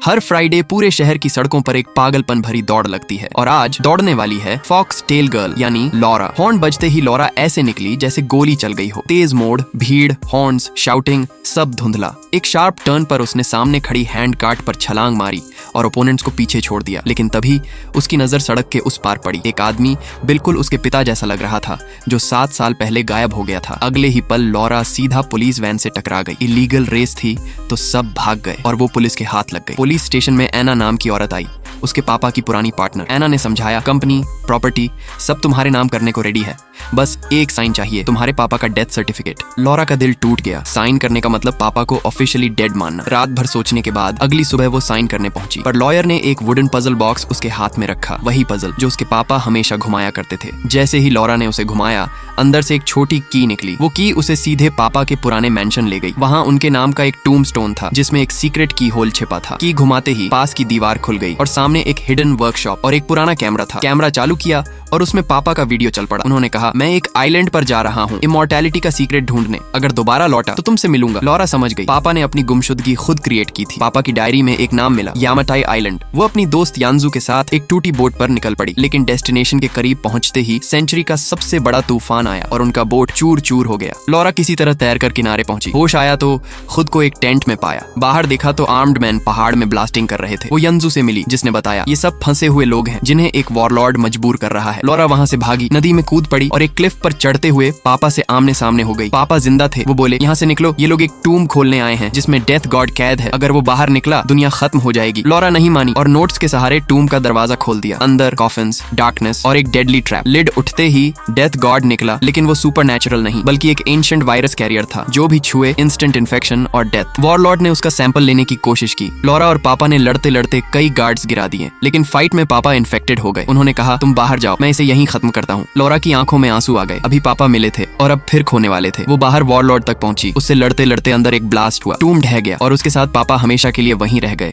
हर Friday पूरे शहर की सड़कों पर एक पागलपन भरी दौड़ लगती है और आज दौड़ने वाली है फॉक्स टेल गर्ल यानी लॉरा। हॉर्न बजते ही लॉरा ऐसे निकली जैसे गोली चल गई हो। तेज मोड़, भीड़, हॉर्न्स, शाउटिंग, सब धुंधला। एक शार्प टर्न पर उसने सामने खड़ी हैंड कार्ट पर छलांग मारी और ओपोनेंट्स को पीछे छोड़ दिया। लेकिन तभी उसकी नजर सड़क के उस पार पड़ी। एक आदमी बिल्कुल उसके पिता जैसा लग रहा था जो 7 साल पहले गायब हो गया था। अगले ही पल लॉरा सीधा पुलिस वैन से टकरा गई। इलीगल रेस थी तो सब भाग गए और वो पुलिस के हाथ लग गई। पुलिस स्टेशन में एना नाम की औरत आई, उसके पापा की पुरानी पार्टनर। एना ने समझाया, कंपनी, प्रॉपर्टी सब तुम्हारे नाम करने को रेडी है, बस एक साइन चाहिए, तुम्हारे पापा का डेथ सर्टिफिकेट। लॉरा का दिल टूट गया। साइन करने का मतलब पापा को ऑफिशियली डेड मानना। रात भर सोचने के बाद अगली सुबह वो साइन करने पहुंची, पर लॉयर ने एक वुडन पजल बॉक्स उसके हाथ में रखा, वही पजल जो उसके पापा हमेशा घुमाया करते थे। जैसे ही लॉरा ने उसे घुमाया, अंदर से एक छोटी की निकली। वो की उसे सीधे पापा के पुराने मैंशन ले गई। वहाँ उनके नाम का एक टूम्बस्टोन था जिसमें एक सीक्रेट की होल छिपा था। की घुमाते ही पास की दीवार खुल गई और सामने एक हिडन वर्कशॉप और एक पुराना कैमरा था। कैमरा चालू किया और उसमें पापा का वीडियो चल पड़ा। उन्होंने कहा, मैं एक आइलैंड पर जा रहा हूँ इमॉर्टैलिटी का सीक्रेट ढूंढने, अगर दोबारा लौटा तो तुमसे मिलूंगा। लॉरा समझ गई, पापा ने अपनी गुमशुदगी खुद क्रिएट की थी। पापा की डायरी में एक नाम मिला, यामाटाई आइलैंड। वो अपनी दोस्त यानजू के साथ एक टूटी बोट पर निकल पड़ी। लेकिन डेस्टिनेशन के करीब पहुंचते ही सेंचुरी का सबसे बड़ा तूफान आया और उनका बोट चूर चूर हो गया। लॉरा किसी तरह तैरकर किनारे पहुंची। होश आया तो खुद को एक टेंट में पाया। बाहर देखा तो आर्म्ड मैन पहाड़ में ब्लास्टिंग कर रहे थे। वो यानजू से मिली जिसने बताया, ये सब फंसे हुए लोग हैं जिन्हें एक वॉरलॉर्ड मजबूर कर रहा है। लॉरा वहाँ से भागी, नदी में कूद पड़ी और एक क्लिफ पर चढ़ते हुए पापा से आमने सामने हो गई। पापा जिंदा थे। वो बोले, यहाँ से निकलो, ये लोग एक टूम खोलने आए हैं जिसमें डेथ गॉड कैद है, अगर वो बाहर निकला दुनिया खत्म हो जाएगी। लॉरा नहीं मानी और नोट्स के सहारे टूम का दरवाजा खोल दिया। अंदर कॉफिन्स, डार्कनेस और एक डेडली ट्रैप। लिड उठते ही डेथ गॉड निकला, लेकिन वो सुपरनैचुरल नहीं बल्कि एक एंशिएंट वायरस कैरियर था। जो भी छुए इंस्टेंट इन्फेक्शन और डेथ। वॉरलॉर्ड ने उसका सैंपल लेने की कोशिश की। लॉरा और पापा ने लड़ते लड़ते कई गार्ड्स गिरा दिए, लेकिन फाइट में पापा इन्फेक्टेड हो गए। उन्होंने कहा, तुम बाहर जाओ, मैं इसे यहीं खत्म करता हूँ। लॉरा की आंखों में आंसू आ गए। अभी पापा मिले थे और अब फिर खोने वाले थे। वो बाहर वॉरलॉर्ड तक पहुंची। उससे लड़ते लड़ते अंदर एक ब्लास्ट हुआ, टूम ढह गया और उसके साथ पापा हमेशा के लिए वहीं रह गए।